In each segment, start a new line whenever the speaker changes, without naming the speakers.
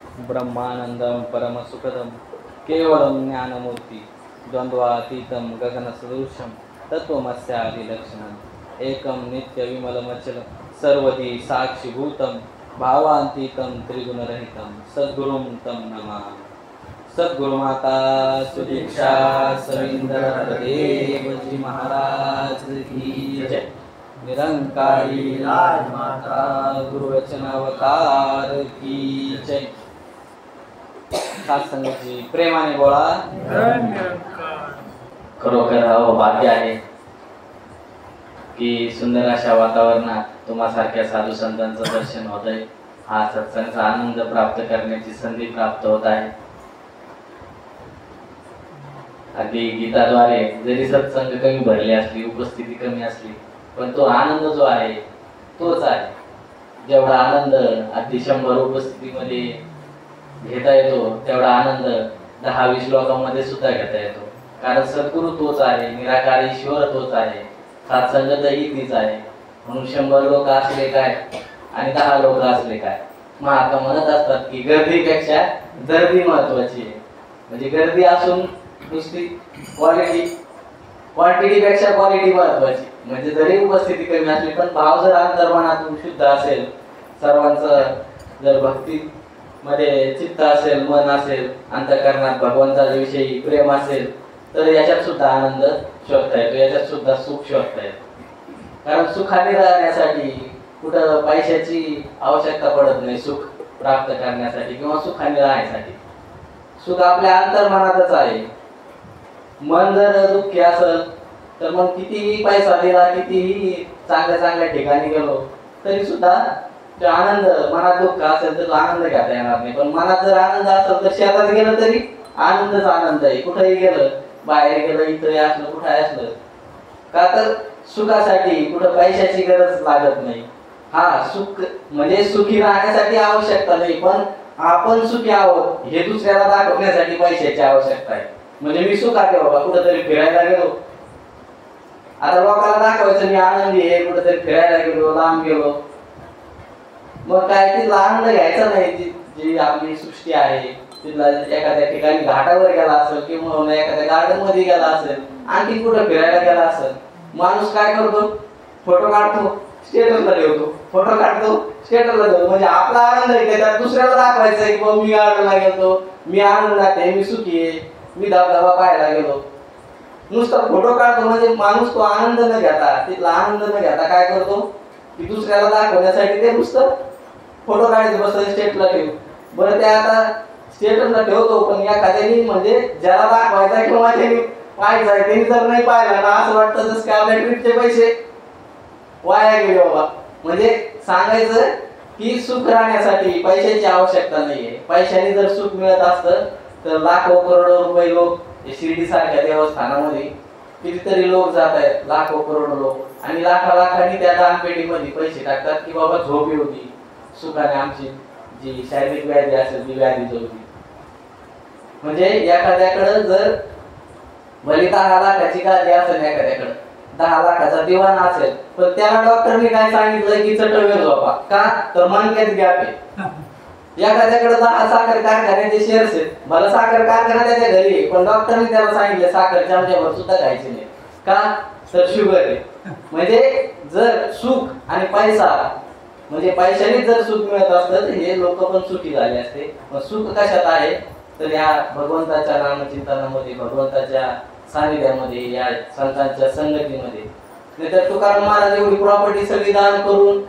ब्रह्मानंदं परमसुखदं केवलं ज्ञानमूर्ति द्वन्द्वातीतं गगनसदृशं तत्त्वमस्यादिलक्षणम् एकं नित्यविमलमचलं सर्वधी साक्षिभूतं भावान्तीतं त्रिगुणरहितं सद्गुरुं तं नमामि। सद्गुरुमाता सुदीक्षा सविंदर जी महाराज की जय। निरंकारी राजमाता गुरुवचनावतार की जय। खास संगत जी प्रेमाने बोला खरोखर भाग्य आहे की सुंदर अशा वातावरणात तुम्हासारख्या साधू संतांचं दर्शन होत आहे। हा सत्संगाचा आनंद प्राप्त करण्याची संधी प्राप्त होत आहे। अगदी गीताद्वारे जरी सत्संग कमी भरले असली, उपस्थिती कमी असली, पण तो आनंद जो आहे तोच आहे। जेवढा आनंद अगदी 100 उपस्थितीमध्ये घेता येतो तेवढा आनंद 10-20 लोकांमध्ये सुद्धा घेता येतो। कारण सद्गुरु तोच आहे, निराकार ईश्वर तोच आहे, सत्संगतही तीच आहे। म्हणून 100 लोक असले काय आणि 10 लोक असले काय, महात्मा म्हणत असतात की गर्दीपेक्षा दर्दी महत्वाची आहे। म्हणजे गर्दी असून नुसती क्वांटिटी पेक्षा क्वालिटी महत्वाची। म्हणजे जरी उपस्थिती कमी असली पण भाव जर अंतर्मनातून शुद्ध असेल, सर्वांचं जर भक्ती मध्ये चित्त असेल, मन असेल, अंतःकरणात भगवंताच्या विषयी प्रेम असेल, तर याच्यात सुद्धा आनंद शोधता येतो, याच्यात सुद्धा सुख शोधता येतो। कारण सुखाने राहण्यासाठी कुठं पैशाची आवश्यकता पडत नाही। सुख प्राप्त करण्यासाठी किंवा सुखाने राहण्यासाठी सुख आपल्या अंतर्मनातच आहे। मन जर दुःखी असेल तर मग कितीही पैसा दिला, कितीही चांगल्या ठिकाणी गेलो तरी सुद्धा जो आनंद, मनात दुःख असेल तर आनंद घेता येणार नाही। पण मनात जर आनंद असेल तर शेतात गेलं तरी आनंदच आनंद आहे। कुठेही गेलं, बाहेर गेलं, इथं असलं, कुठे असलं, का तर सुखासाठी कुठं पैशाची गरज लागत नाही। हा सुख म्हणजे सुखी राहण्यासाठी आवश्यकता नाही, पण आपण सुखी आहोत हे दुसऱ्याला दाखवण्यासाठी पैशाची आवश्यकता आहे। म्हणजे मी सुखात आहे बाबा, कुठेतरी फिरायला गेलो, आता लोकांना दाखवायचं मी आनंदी आहे, कुठेतरी फिरायला गेलो, लांब गेलो, मग काय ती आनंद घ्यायचा नाही। जी आपली सृष्टी आहे तिथला एखाद्या ठिकाणी घाटावर गेला असेल किंवा एखाद्या गार्डन मध्ये गेला असेल, आणखी कुठं फिरायला गेला असेल, माणूस काय करतो, फोटो काढतो, स्टेटसला ठेवतो, फोटो काढतो, स्टेटसला ठेवतो। म्हणजे आपला आनंद आहे त्यात दुसऱ्याला दाखवायचा आहे की मी गार्डनला गेलो, मी आनंदात आहे, मी सुखी आहे, मी धबधबा पाहायला गेलो। नुसता फोटो काढतो म्हणजे माणूस तो आनंद न घेता, तिथला आनंद न घेता काय करतो की दुसऱ्याला दाखवण्यासाठी ते नुसतं फोटो काढायचं, बसतं स्टेटसला ठेव। बरं ते आता स्टेटसला ठेवतो, पण एखाद्याने म्हणजे ज्याला दाखवायचा किंवा त्यांनी पाहायचं आहे त्यांनी जर नाही पाहिलं ना, असं वाटतं जसं काय आपल्या ट्रिपचे पैसे वाया गेले बाबा। म्हणजे सांगायचं की सुख राहण्यासाठी पैशाची आवश्यकता नाहीये। पैशाने जर सुख मिळत असतं तर लाखो करोडो रुपये लोक शिर्डी सारख्या देवस्थानामध्ये कितीतरी लोक जात आहेत, लाखो करोडो लोक, आणि लाखांनी त्या दानपेटीमध्ये पैसे टाकतात की बाबा झोप होती सुखाने, आमची जी शारीरिक व्याधी असेल ती व्याधी होती। म्हणजे एखाद्याकडे जर भले 10 लाखाची गाडी असेल, एखाद्याकडे 10 लाखाचा दिवाण असेल, पण त्याला डॉक्टरने काय सांगितलं की चटवे झोपा, का तर मनक्यात गॅप आहे। एखाद्याकडे 10 साखर कारखान्याचे शेअर्स आहेत, भले साखर कारखाना त्याच्या घरी आहे, पण डॉक्टरने त्याला सांगितलं साखर चमच्याभर सुद्धा खायची नाही, का तर शुगर आहे। म्हणजे जर सुख आणि पैसा, म्हणजे पैशाने जर सुख मिळत असतं तर हे लोक पण सुखी झाले असते। पण सुख कशात आहे तर या भगवंताच्या नामचिंतनामध्ये, भगवंताच्या सानिध्यामध्ये, या संतांच्या संगतीमध्ये। नाहीतर तुकाराम महाराज एवढी प्रॉपर्टी सगळी दान करून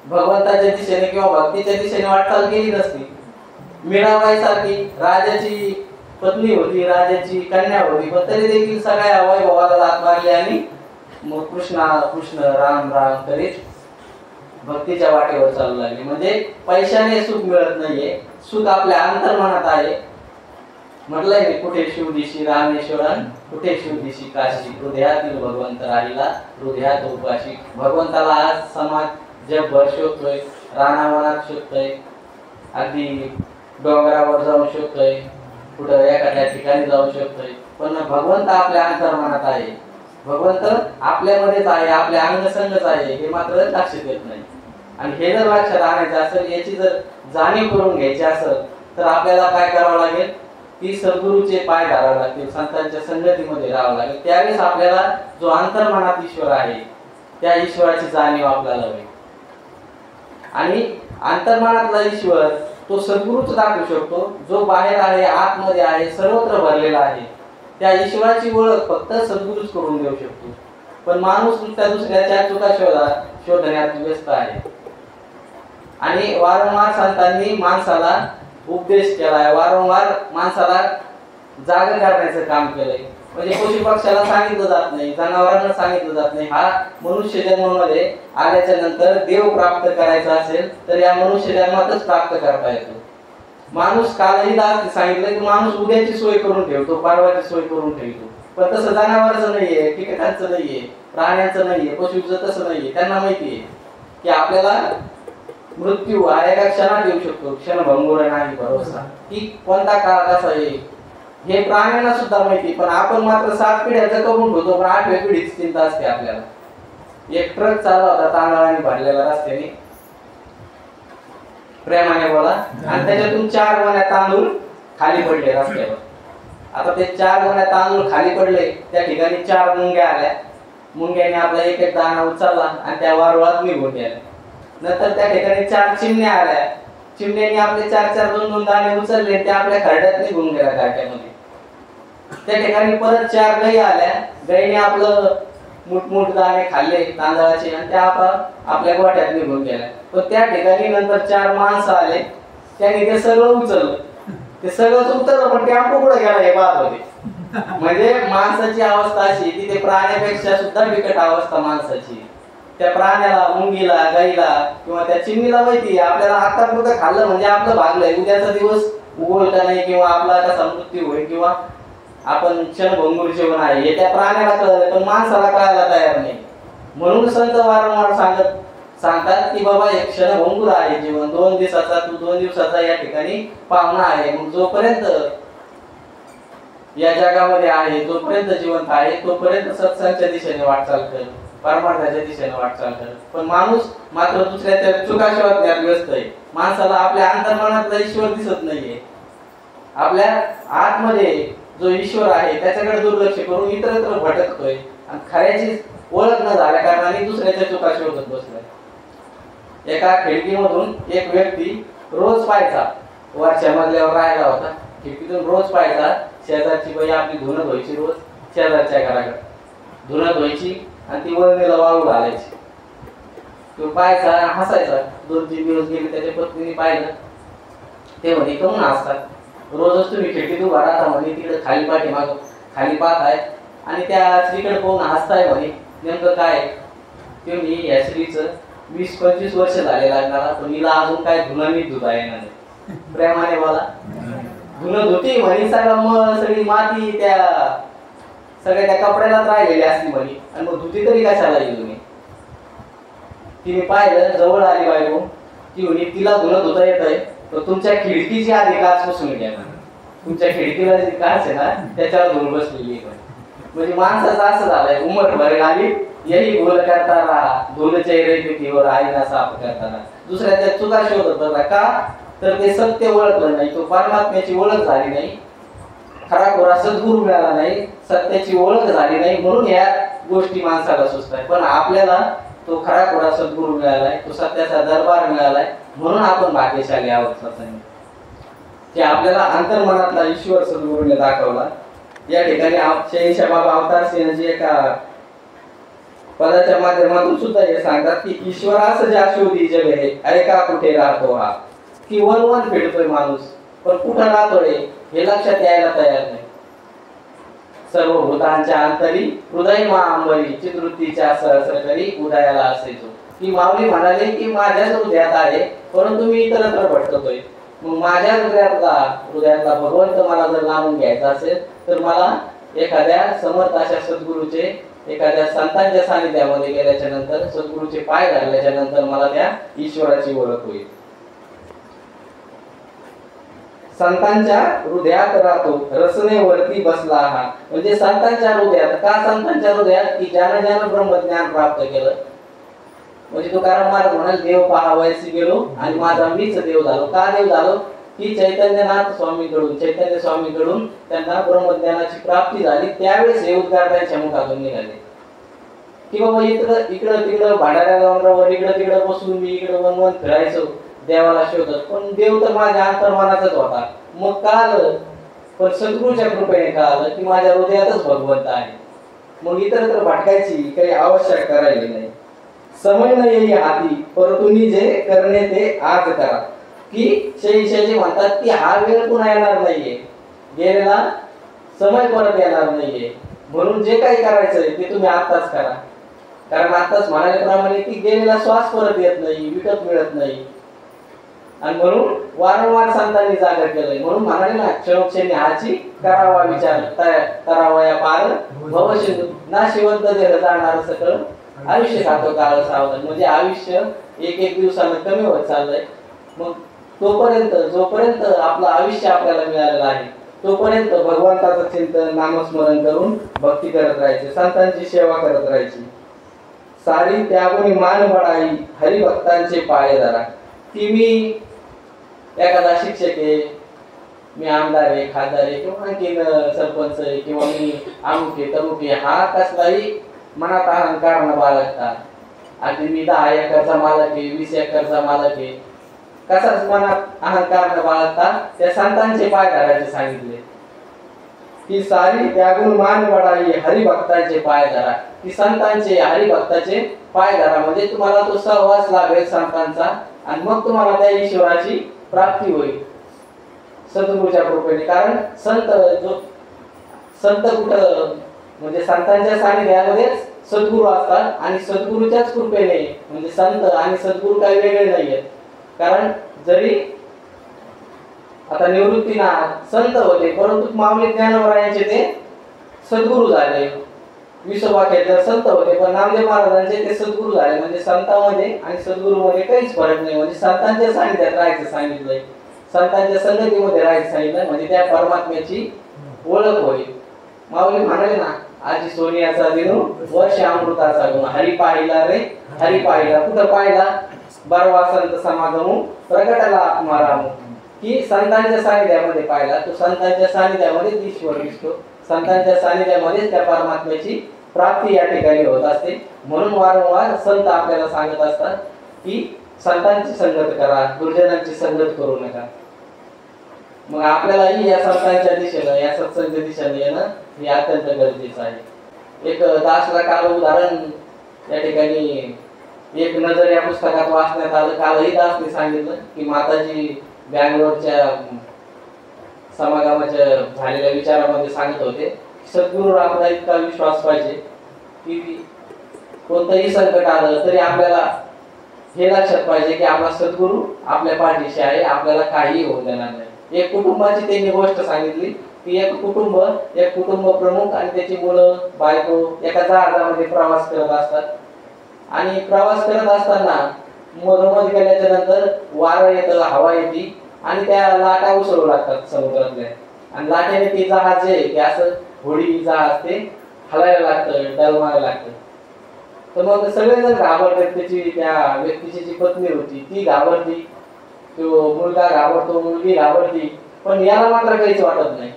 भगवंताच्या दिशेने किंवा भक्तीच्या दिशेने वाटचाल केली नसती। मीराबाई सारखी राजाची पत्नी होती, राजाची कन्या होती, पण तरी देखील सगळ्या वैभवाला हात मारले आणि मग कृष्ण राम राम करीत भक्तीच्या वाटेवर चालू लागली। म्हणजे पैशाने सुख मिळत नाहीये, सुख आपल्या अंतर्मनात आहे। म्हटलंय मी, कुठे शिवदिशी रामेश्वरन, कुठे शिवदिशी काशी, हृदयातील भगवंत राहिला हृदयात उपाशी। भगवंताला आज समाज जगभर शोधतोय, रानावनात शोधतोय, अगदी डोंगरावर जाऊन शोधतोय, कुठं एखाद्या ठिकाणी जाऊन शोधतोय, पण भगवंत आपल्या अंतर्मनात आहे, भगवंत आपल्यामध्येच आहे, आपल्या अंगसंगच आहे, हे मात्र लक्षात येत नाही। आणि हे जर लक्षात आणायचं असेल, याची जर जाणीव करून घ्यायची असेल, तर आपल्याला काय करावं लागेल की सद्गुरूचे पाय धरावे लागतील, संतांच्या संगतीमध्ये राहावं लागेल. त्यावेळेस आपल्याला जो अंतर्मनात ईश्वर आहे त्या ईश्वराची जाणीव आपल्याला होईल. आणि अंतर्मनातला ईश्वर तो सद्गुरूच दाखवू शकतो, जो बाहेर आहे, आतमध्ये आहे, सर्वत्र भरलेला आहे. त्या ईश्वराची ओळख फक्त सद्गुरूच करून देऊ शकतो. पण माणूस दुसऱ्याच्या चुका शोधण्यात व्यस्त आहे. आणि वारंवार संतांनी माणसाला उपदेश केलाय, वारंवार माणसाला जाग करण्याचं काम केलंय. म्हणजे पशु पक्षाला सांगितलं जात नाही, जनावरांना सांगितलं जात नाही. हा मनुष्य जन्मामध्ये आल्याच्या नंतर देव प्राप्त करायचा असेल तर या मनुष्य जन्मातच प्राप्त करता येतो. माणूस कालही सांगितलं की माणूस उद्याची सोय करून ठेवतो, परवाची सोय करून ठेवतो. पण तसं जनावरांचं नाहीये, कीटकांचं नाहीये, प्राण्यांचं नाहीये, पशुचं तसं नाहीये. त्यांना माहितीये की आपल्याला मृत्यू हा एका क्षणात येऊ शकतो, क्षणभंगुर नाही भरोसा, की कोणता काळ कसा येईल हे प्राण्यांना सुद्धा माहिती. पण आपण मात्र 7 पिढ्याचं करून ठेवतो, पण 8व्या पिढीची चिंता असते आपल्याला. एक ट्रक चालला होता तांदळाने भरलेला रस्त्याने, प्रेमाने बोला, आणि त्याच्यातून 4 गोण्या तांदूळ खाली पडले रस्त्यावर. आता ते 4 गोण्या तांदूळ खाली पडले, त्या ठिकाणी 4 मुंग्या आल्या. मुंग्याने आपला एक एक दाणा उचलला आणि त्या वारुळात निघून गेल्या. नंतर त्या ठिकाणी 4 चिमण्या आल्या. चिमण्याने आपले 4-4 2-2 दाणे उचलले, ते आपल्या खरड्यात निघून गेल्या गाठ्यामध्ये. त्या ठिकाणी परत 4 गायी आल्या. गायीने आपलं मुठमुठ दाणे खाल्ले तांदळाचे आणि त्या आपल्या गोठ्यात निघून गेल्या. पण त्या ठिकाणी नंतर 4 माणसं आले, त्यांनी ते सगळं उचललं. ते सगळंच उचललं, पण टेम्पो कुठे गेला हे पाहत होते. म्हणजे माणसाची अवस्था अशी, तिथे प्राण्यापेक्षा सुद्धा बिकट अवस्था माणसाची. त्या प्राण्याला, मुंगीला, गाईला किंवा त्या चिमणीला माहिती आहे आपल्याला आतापुरतं खाल्लं म्हणजे आपलं भागलंय, उद्याचा दिवस उगवल का नाही किंवा आपला कसा मृत्यू होईल किंवा आपण क्षणभंगुर जीवन आहे हे त्या प्राण्याला कळलं, पण माणसाला कळायला तयार नाही. म्हणून संत वारंवार सांगतात की बाबा एक क्षणभंगुर आहे जीवन, 2 दिवसाचा, तू 2 दिवसाचा या ठिकाणी पाहुणा आहे. मग जोपर्यंत या जगामध्ये आहे, जोपर्यंत जिवंत आहे, तोपर्यंत सत्संगाच्या दिशेने वाटचाल कर, परमार्थाच्या दिशेने वाटचाल कर. पण माणूस मात्र दुसऱ्याच्या चुका शोधण्यात व्यस्त आहे. माणसाला आपल्या अंतर्मनातला ईश्वर दिसत नाहीये. आपल्या आतमध्ये जो ईश्वर आहे त्याच्याकडे दुर्लक्ष करून इतरत्र भटकतोय आणि खऱ्याची ओळख न झाल्या कारणाने दुसऱ्याच्या चुका शोधत बसलाय. एका खिडकीमधून एक व्यक्ती रोज पाहायचा, वरच्या मजल्यावर राहिला होता, खिडकीतून रोज पाहायचा शेजारची बाई आपली धुणं धुवायची, रोज शेजारच्या घराकडे धुणं धुवायची आणि ती वळणीला वाळू घालायची. तो पाहायचा, हसायचा. 2-3 दिवस गेले, त्याच्या पत्नीने पाहिलं. ते म्हणे कमून हसतात, रोजच तुम्ही खिडकीत उभा राहता म्हणे, तिकडे खाली पाठीमाग खाली पाहताय आणि त्या स्त्रीकडे पाहून हसताय म्हणे, नेमकं काय? ते म्हणे या स्त्रीचं 20-25 वर्ष झाले लागणार, पण हिला अजून काय धुणं नीट धुता येणार नाही. प्रेमाने बोला. धुणं धुती म्हणे, सगळी माती त्या सगळ्या त्या कपड्यालाच राहिलेली असती म्हणे, आणि मग धुती तरी कशाला येईल म्हणे. तिने पाहिलं, जवळ आली बायको, ती म्हणे तिला धुणं धुता येत आहे, तर तुमच्या खिडकीची आधी काच पुसून घ्या. तुमच्या खिडकीला जी काच आहे ना त्याच्यावर धुवून बसलेली आहे. म्हणजे माणसाचं असं झालंय, उमर भरेल आली यही भूल करता रहा, धुल चेहरे पे केवळ आईना साफ करताना. दुसऱ्याच्या चुका शोधत होता का, तर ते सत्य ओळखलं नाही, तो परमात्म्याची ओळख झाली नाही, खरा खोरा सद्गुरू मिळाला नाही, सत्याची ओळख झाली नाही, म्हणून या गोष्टी माणसाला सुचतात. पण आपल्याला तो खरा खोरा सद्गुरू मिळालाय, तो सत्याचा दरबार मिळालाय, म्हणून आपण भाग्यशाली आहोत. सत्याने की आपल्याला अंतर्मनातला ईश्वर सद्गुरूने दाखवला. या ठिकाणी शहेनशाह बाबा अवतार सिंहजी एका पदाच्या माध्यमातून सुद्धा हे सांगतात की ईश्वरास ज्या शोधी जग आहे, ऐका कुठे राहतो हा, की वन फिरतोय माणूस, पण कुठं राहतोय हे लक्षात यायला तयार नाही. सर्व भूतांच्या अंतरी हृदय मा अंबरी, चित्रवृत्तीच्या सहस्रकरी उदयाला असायचो. की माऊली म्हणाले की माझ्याच हृदयात आहे, परंतु मी इतरत्र भटकतोय. मग माझ्या हृदयातला भगवंत मला जर लावून घ्यायचा असेल तर मला एखाद्या समर्थ अशा सद्गुरूचे, एखाद्या संतांच्या सानिध्यामध्ये गेल्याच्या नंतर, सद्गुरूचे पाय धरल्याच्या नंतर मला त्या ईश्वराची ओळख होईल. संतांच्या हृदयात राहतो, रसनेवरती बसला हा. म्हणजे संतांच्या हृदयात. का संतांच्या हृदयात? की ज्यानं ब्रह्मज्ञान प्राप्त केलं. म्हणजे तुकाराम महाराज म्हणाल, देव पाहावयासी गेलो आणि माझा मीच देव झालो. का देव झालो? की चैतन्य स्वामीकडून त्यांना ब्रह्मज्ञानाची प्राप्ती झाली, त्यावेळेस हे उद्गार त्यांच्या मुखातून निघाले की बाबा इकडं तिकडं भांडाऱ्या डोंगरावर इकडं तिकडं बसून मी इकडं वन फिरायचो देवाला शोधत, पण देव तर माझ्या अंतर्मनातच होता. मग कळालं, पण सद्गुरूच्या कृपेने कळालं की माझ्या हृदयातच भगवंत आहे. मग इतरत्र भटकायची काही आवश्यकता राहिली नाही. समय न येई हाती परंतु जे करणे ते आज करा. की शेषाजी म्हणतात की हा वेळ पुन्हा येणार नाहीये, गेलेला समय परत येणार नाहीये, म्हणून जे काही करायचंय ते तुम्ही आत्ताच करा. कारण आत्ताच म्हणाल्याप्रमाणे की गेलेला श्वास परत येत नाही, विकत मिळत नाही, आणि म्हणून वारंवार संतांनी जागर केलंय. म्हणून म्हणाले ना, क्षणोक्षणी हाची करावा विचार, करावा या पार भवसिंधू, ना शिवंत देह जाणार सकळ आयुष्य खातो काळ सावधान. म्हणजे आयुष्य एक एक दिवसानं कमी होत चाललंय. मग तोपर्यंत जोपर्यंत आपलं आयुष्य आपल्याला मिळालेलं आहे तोपर्यंत भगवंताचं चिंतन नामस्मरण करून भक्ती करत राहायचे, संतांची सेवा करत राहायची. सारी त्यागुणी मान बळाई हरिभक्तांचे पाय धरा. की मी एखादा शिक्षक आहे, मी आमदार आहे, खासदार आहे, किंवा आणखीन सरपंच आहे, किंवा मी अमुक आहे तमुक आहे, हा कसलाही मनात अहंकार न बाळगता, आणि मी 10 एकरचा मालक आहे, 20 एकरचा मालक आहे, कसाच मनात अहंकार न बाळगता त्या संतांचे पाय धरायचे सांगितले. की सारी त्यागुण मान वडाई हरिभक्तांचे पाय धरा. की संतांचे हरिभक्ताचे पाय धरा म्हणजे तुम्हाला तो सहवास लाभेल संतांचा, आणि मग तुम्हाला त्या ईश्वराची प्राप्ती होईल सद्गुरूच्या कृपेने. कारण संत कुठं म्हणजे संतांच्या सानिध्यामध्येच सद्गुरू असतात, आणि सद्गुरूच्याच कृपेने म्हणजे संत आणि सद्गुरू काही वेगळे नाहीयेत. कारण जरी आता निवृत्तीना संत होते, परंतु माऊली ज्ञानवरायांचे ते सद्गुरू झाले. विसोबा केदार संत होते, पण नामदेव महाराजांचे ते सद्गुरू झाले. म्हणजे संतांमध्ये आणि सद्गुरूमध्ये काहीच फरक नाही. म्हणजे संतांच्या सानिध्यात राहायचं सांगितलंय, संतांच्या संगतीमध्ये राहायचं सांगितलं, म्हणजे त्या परमात्म्याची ओळख होईल. माऊली म्हणाले ना, आजी सोनियाचा दिनू वर्ष अमृताचा गुण, हरी पाहिला रे हरी पाहिला. कुठं पाहिला? बरवा संत समागमू प्रगटाला आत्मारामू. की संतांच्या सानिध्यामध्ये पाहिला, तो संतांच्या सानिध्यामध्ये ईश्वर दिसतो, संतांच्या सानिध्यामध्ये त्या परमात्म्याची प्राप्ती या ठिकाणी होत असते. म्हणून वारंवार संत आपल्याला सांगत असतात की संतांची संगत करा, गुरुजनांची संगत करू नका. मग आपल्यालाही या संतांच्या दिशेनं, या सत्संग दिशेने येणं हे अत्यंत गरजेचं आहे. एक दासला काल उदाहरण या ठिकाणी एक नजर या पुस्तकात वाचण्यात आलं. कालही दासने सांगितलं की माताजी बँगलोरच्या समागमाच्या झालेल्या विचारामध्ये सांगत होते, सद्गुरूवर आपला इतका विश्वास पाहिजे की कोणतंही संकट आलं तरी आपल्याला हे लक्षात पाहिजे की आपला सद्गुरू आपल्या पाठीशी आहे, आपल्याला काही होऊ देणार नाही. एक कुटुंबाची त्यांनी गोष्ट सांगितली की एक कुटुंब प्रमुख आणि त्याची मुलं बायको एका जहाजामध्ये प्रवास करत असतात, आणि प्रवास करत असताना मधोमध गेल्याच्या नंतर वारं येतं, हवा येते, आणि त्या लाटा उसळू लागतात समुद्रातल्या, आणि लाटेने ते जहाज जे ते असं होडी जहाज ते हलायला लागतं, डलमायला लागतं. तर मग सगळेजण घाबरतात. त्या व्यक्तीची जी पत्नी होती ती घाबरती, तो मुलगा घाबरतो, मुलगी घाबरती, पण याला मात्र काहीच वाटत नाही.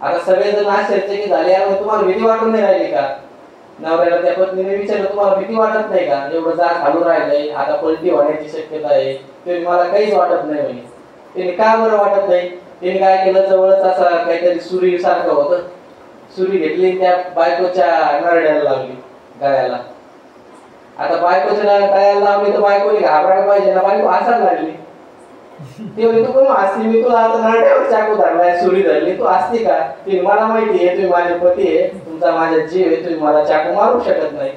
आता सगळेजण आश्चर्यचकित झाले, तुम्हाला भीती वाटून नाही राहिली का? नवऱ्याला त्या पत्नीने विचारलं, तुम्हाला भीती वाटत नाही का? एवढं जहाज हलून राहिलंय, आता पलटी होण्याची शक्यता आहे, ते मला काहीच वाटत नाही म्हणे. त्याने का बरं वाटत नाही? त्याने काय केलं, जवळच असा काहीतरी सुरी सारखं होतं, सुरी घेतली त्या बायकोच्या नरड्याला लावली, गळ्याला. आता बायकोच्या गळ्याला लावली तर बायकोने घाबरायला पाहिजे ना, बायको हसायला लागली. ती म्हणे, तू कोण हसली? मी तुला आता नरड्यावर चाकू धरलाय, सुरी धरली, तू हसली का? ती मला माहिती आहे तुम्ही माझे पती आहे, तुमचा माझा जीव आहे, तुम्ही मला चाकू मारू शकत नाही.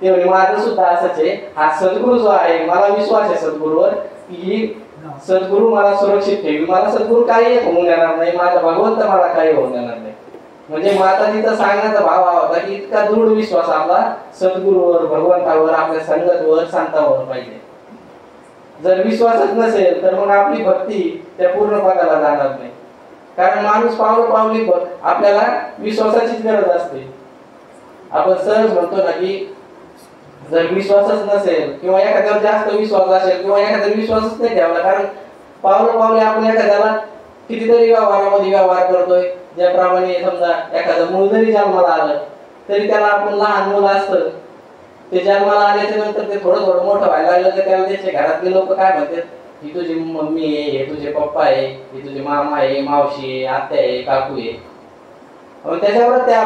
ते म्हणे, माझं सुद्धा असंच आहे. हा सद्गुरू जो आहे, मला विश्वास आहे सद्गुरूवर की सद्गुरू मला सुरक्षित ठेवी, मला सद्गुरू काही होऊन देणार नाही, माझा भगवंत मला काही होऊन देणार नाही. म्हणजे माताजीचा सांगण्याचा भाव हा होता की इतका दृढ विश्वास आपला सद्गुरूवर, भगवंतावर, आपल्या संगतवर, संतांवर पाहिजे. जर विश्वासच नसेल तर मग आपली भक्ती त्या पूर्ण पदाला जाणार नाही. कारण माणूस पावली आपल्याला विश्वासाचीच गरज असते. आपण सहज म्हणतो ना की जर विश्वासच नसेल, किंवा एखाद्यावर जास्त विश्वास असेल, किंवा एखाद्यावर विश्वासच नाही ठेवला, कारण पावलं आपण एखाद्याला कितीतरी व्यवहारामध्ये व्यवहार करतोय. ज्याप्रमाणे समजा एखादं मूल जरी जन्माला आलं तरी त्याला आपण लहान मुलं असतं ते जन्माला आल्याच्या नंतर ते थोडं थोडं मोठं व्हायला लागलं तर त्याला त्याचे घरातले लोक काय म्हणतात, ही तुझी मम्मी आहे, हे तुझे पप्पा आहे, हे तुझे मामा आहे, मावशी आहे, आत्या आहे, काकू आहे. त्याच्यावर त्या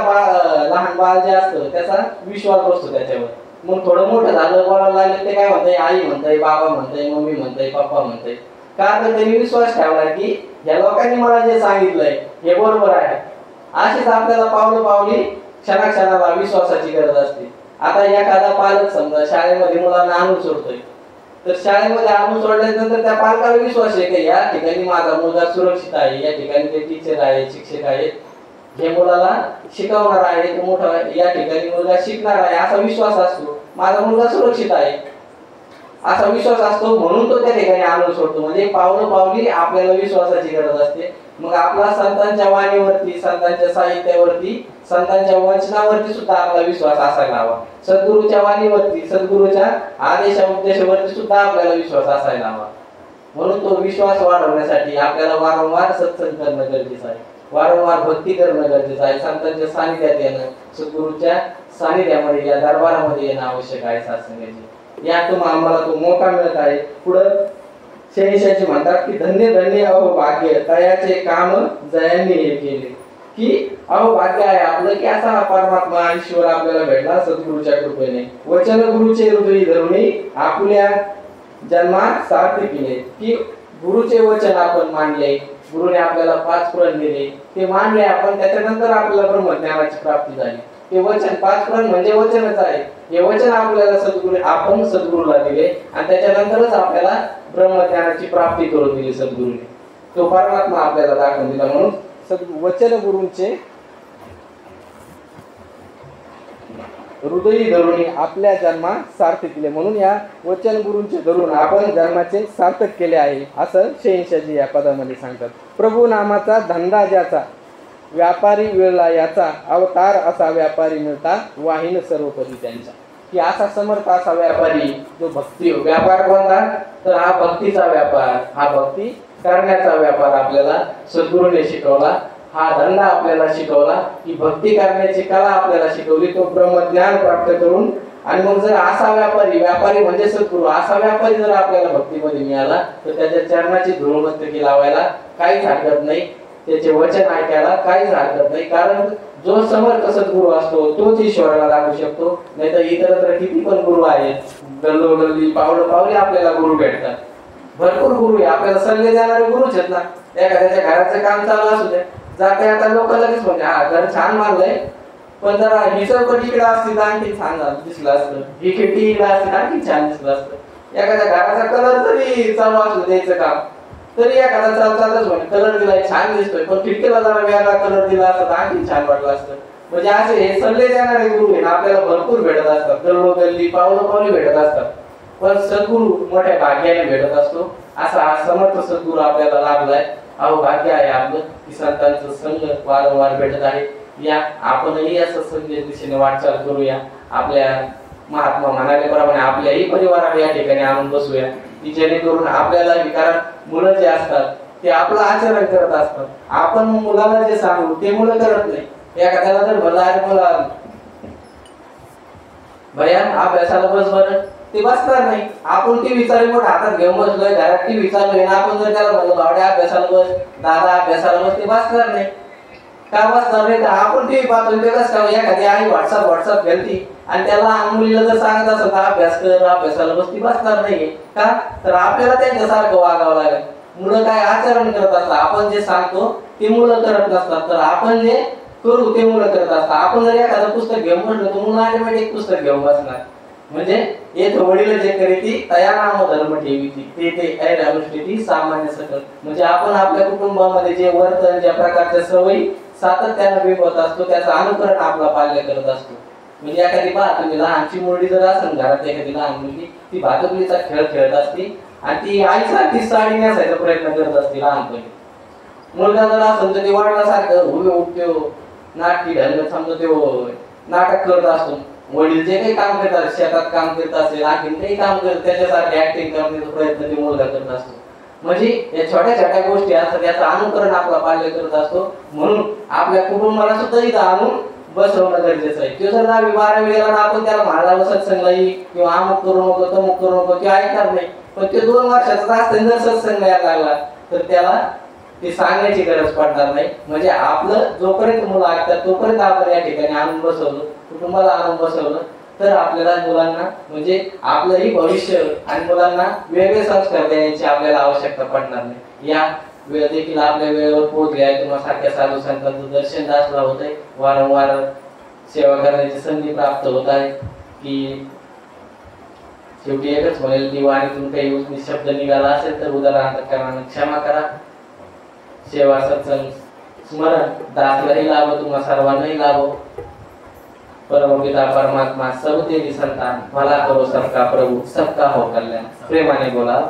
लहान बाळ जे असतं त्याचा विश्वास बसतो त्याच्यावर. मग थोडं मोठं झालं बोलायला लागलं ते काय म्हणतंय, आई म्हणतंय, बाबा म्हणतंय, मम्मी म्हणतंय, पप्पा म्हणतंय. का तर त्यांनी विश्वास ठेवला की या लोकांनी मला जे सांगितलंय हे बरोबर आहे. अशीच आपल्याला पावली क्षणाक्षणाला विश्वासाची गरज असते. आता एखादा पालक समजा शाळेमध्ये मुलांना आणून सोडतोय, तर शाळेमध्ये आणून सोडल्यानंतर त्या पालकाला विश्वास आहे की या ठिकाणी माझा मुलगा सुरक्षित आहे, या ठिकाणी ते टीचर आहे, शिक्षक आहेत, हे मुलाला शिकवणार आहे, तो मोठा या ठिकाणी मुलगा शिकणार आहे असा विश्वास असतो. माझा मुलगा सुरक्षित आहे असा विश्वास असतो म्हणून तो त्या ठिकाणी आणून सोडतो. म्हणजे पावली आपल्याला विश्वासाची गरज असते. मग आपला संतांच्या वाणीवरती, संतांच्या साहित्यावरती, संतांच्या वचनावरती सुद्धा आपला विश्वास असायला हवा. सद्गुरूच्या वाणीवरती, सद्गुरूच्या आदेशा उपदेशावरती सुद्धा आपल्याला विश्वास असायला हवा. म्हणून तो विश्वास वाढवण्यासाठी आपल्याला वारंवार सत्संग करणं गरजेचं आहे, वारंवार भक्ती करणं गरजेचं आहे, संतांच्या सानिध्यात येणं, सद्गुरूच्या सानिध्यामध्ये या दरबारामध्ये येणं आवश्यक आहे. सत्संगाची यातून आम्हाला तो मोका मिळत आहे. पुढं शहनशाहजी म्हणतात की धन्य धन्य अहो भाग्य तयाचे काम जयांनी हे केले. की अहो भाग्य आहे आपलं की असा हा परमात्मा ईश्वर आपल्याला भेटला सद्गुरूच्या कृपेने. वचन गुरुचे हृदयी धरुणी आपल्या जन्मात सार्थकीने. की गुरुचे वचन आपण मानले, गुरुने आपल्याला 5 प्रण दिले, ते मानले आपण, त्याच्यानंतर आपल्याला ब्रह्मज्ञानाची प्राप्ती झाली. ते वचन 5 प्रण म्हणजे वचनच आहे. हे वचन आपल्याला आपण सद्गुरूला दिले आणि त्याच्यानंतरच आपल्याला ब्रह्मज्ञानाची प्राप्ती करून दिली सद्गुरूने. तो परमात्मा आपल्याला दाखवून दिला. म्हणून वचन गुरूंचे हृदयी धरुणी आपल्या जन्मात सार्थक केले. म्हणून या वचन गुरूंचे धरून आपण जन्माचे सार्थक केले आहे असं शहनशाहजी या पदामध्ये सांगतात. प्रभू नामाचा धंदा ज्याचा व्यापारी वेळला याचा अवतार असा व्यापारी मिळता वाहिन सर्वपदी त्यांचा. की असा समर्थ असा व्यापारी जो भक्ती, व्यापार कोणता तर हा भक्तीचा व्यापार, हा भक्ती करण्याचा व्यापार आपल्याला सद्गुरूने शिकवला. हा धंदा आपल्याला शिकवला की भक्ती करण्याची कला आपल्याला शिकवली, तो ब्रह्मज्ञान प्राप्त करून. आणि मग जर असा व्यापारी म्हणजे सद्गुरू, असा व्यापारी जर आपल्याला भक्तीमध्ये मिळाला तर त्याच्या चरणाची धूळमस्तकी लावायला काहीच हरकत नाही, त्याचे वचन ऐकायला काहीच हरकत नाही. कारण जो समर्थ सद्गुरू असतो तोच ईश्वराला लागू शकतो. नाही तर इतरत्र किती पण गुरु आहेत, गल्लोगल्ली पावले आपल्याला गुरु भेटतात, भरपूर गुरु आहे, आपल्याला सल्ले देणारे गुरुच आहेत ना. एखाद्याच्या घराचं काम चालू असू दे, जाता आता लोक लगेच म्हणजे हा घर छान बांधलंय पण जरा ही चौकट इकडे असती तर आणखी छान दिसलं असतं, ही खिडकी इकडे असती तर आणखी छान दिसलं असतं. एखाद्या घराचा कलर जरी चालू असलं द्यायचं काम तरी एखादा चालताच म्हणजे कलर दिलाय छान दिसतोय पण खिडकीला जरा वेगळा कलर दिला असता तर आणखी छान वाटलं असतं. म्हणजे असे हे सल्ले देणारे गुरु आहे ना आपल्याला भरपूर भेटत असतात, गल्लोगल्ली पावली भेटत असतात. पण सद्गुरू मोठ्या भाग्याने भेटत असतो. असा हा समर्थ सद्गुरू आपल्याला लाभलाय. अहो भाग्य आहे आपलं की संतांचं संग वारंवार भेटत आहे. या आपणही या सत्संगाच्या दिशेने वाटचाल करूया. आपल्या महात्मा म्हणाल्याप्रमाणे आपल्याही परिवाराला या ठिकाणी आणून बसूया की जेणेकरून आपल्याला, कारण मुलं जे असतात ते आपलं आचरण करत असतात. आपण मुलाला जे सांगू ते मुलं करत नाही. एखाद्याला जर म्हणलं अरे मला भैया अभ्यासाला बस बरं, ते बसणार नाही. आपण ती विचार रिमोट हातात घेऊन बसलोय, घरात ती विचारलोय ना, आपण जर त्याला म्हणलं बावड्या अभ्यासाला बस, दादा अभ्यासाला बस, ते बसणार नाही. का बसणार नाही तर आपण टीव्ही पाहतो ते कसं काय एखादी आई व्हॉट्सअप घालती आणि त्याला मुलीला जर सांगत असेल तर अभ्यास कर, अभ्यासाला बस, ती बसणार नाहीये. का तर आपल्याला त्यांच्यासारखं वागावं लागेल. मुलं काय आचरण करत असतात, आपण जे सांगतो ते मुलं करत नसतात, तर आपण जे करू ते मुलं करत असतात. आपण जर एखादं पुस्तक घेऊन म्हटलं तर मुलं ऑटोमॅटिक पुस्तक घेऊन बसणार. म्हणजे एक वडील जे करीती तया नाम धर्म ठेवीती ते अनुष्ठिती सामान्य सकल. म्हणजे आपण आपल्या कुटुंबामध्ये जे वर्तन, ज्या प्रकारच्या सवयी सातत्याने बिंबवत असतो त्याचं अनुकरण आपला पाल्य करत असतो. म्हणजे एखादी तुम्ही लहानची मुलगी जर असेल घरात, एखादी लहान मुलगी ती भातुकलीचा खेळ खेळत असते आणि ती आईसारखी साडी नेसायचा प्रयत्न करत असते लहानपणी. मुलगा जर असेल तर ते वडिलासारखं उभे उठतो, नाटकी ढंग समजा तो नाटक करत असतो. वडील जे काही काम करतात, शेतात काम करत असेल, आणखी काही काम करत त्याच्यासारखे ऍक्टिंग करण्याचा प्रयत्न ते मुलगा करत असतो. म्हणजे या छोट्या छोट्या गोष्टी असतात त्याचं अनुकरण आपला पाल्य करत असतो. म्हणून आपल्या कुटुंबाला सुद्धा इथं आणून बसवणं गरजेचं आहे. तो जर 10वी-12वी गेला ना आपण त्याला म्हणाला सत्संगला ये किंवा अमुक करू नको तमुक करू नको किंवा ऐकणार नाही. पण तो 2 वर्षाचा असताना जर सत्संग यायला लागला तर त्याला ते सांगण्याची गरज पडणार नाही. म्हणजे आपलं जोपर्यंत मुलं ऐकतात तोपर्यंत आपण या ठिकाणी आणून बसवलं, कुटुंबाला आणून बसवलं तर आपल्याला मुलांना म्हणजे आपलंही भविष्य आणि मुलांना वेगळे संस्कार देण्याची आपल्याला आवश्यकता पडणार नाही. या वेळ देखील आपल्या वेळेवर पोहोचले आहे. तुम्हाला सारख्या साधू संतांचं दर्शन दासला होत आहे, वारंवार सेवा करण्याची संधी प्राप्त होत आहे. की शेवटी एकच म्हणेल की वाणीतून काही निशब्द निघाला असेल तर उदाहरणार्थ क्षमा करा. सेवा सत्संग स्मरण दासलाही लाभो, तुम्हा सर्वांनाही लाभो. परमपिता परमात्मा सब तेरी संतान, भला करो सबका प्रभु, सबका हो कल्याण. प्रेमाने बोला.